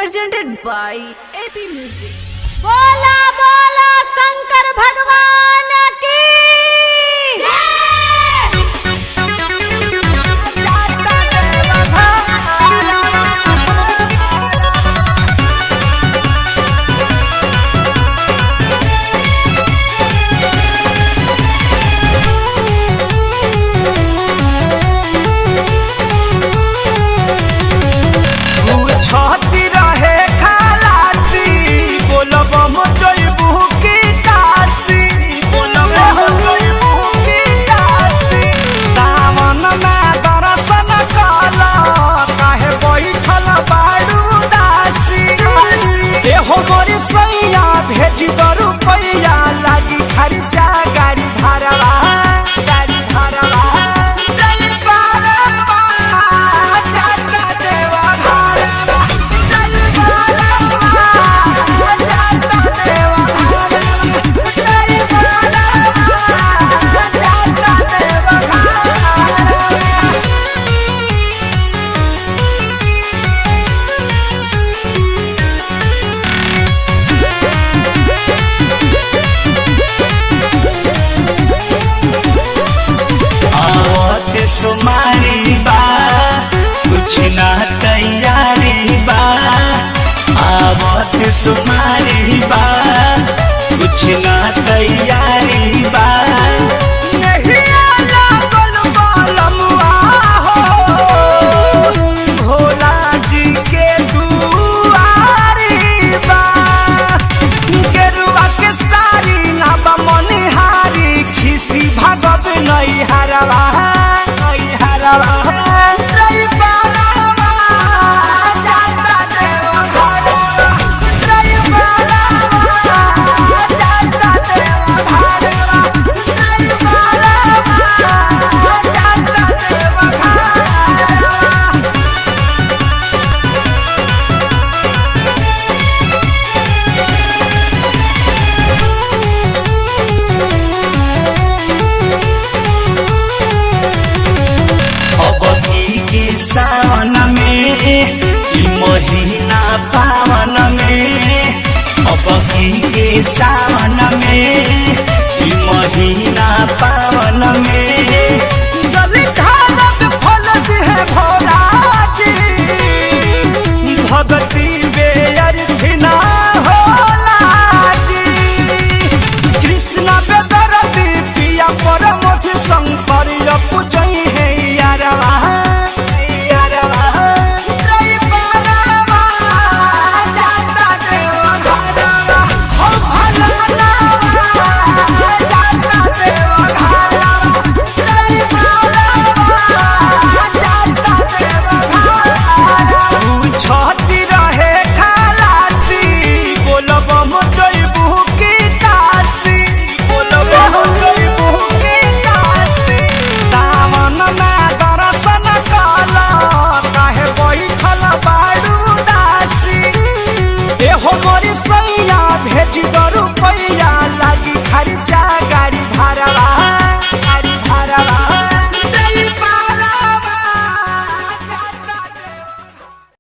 presented by AP Music. बोला बोला शंकर भगवान की भेज दो रुपया लागी खर्चा गाड़ी भाड़वा जाता देवा भाड़वा सुमारी बा कुछ ना तैयारी बा आवत सुमारी बा कुछ ना तैयारी बा नहीं आला बलमुआ हो भोला जी के दुआरी बा गेरुआ के सारी ना बा मनिहारी खिसी भगव नहीं हरवा सावन में ई महीना पावन में अब के सावन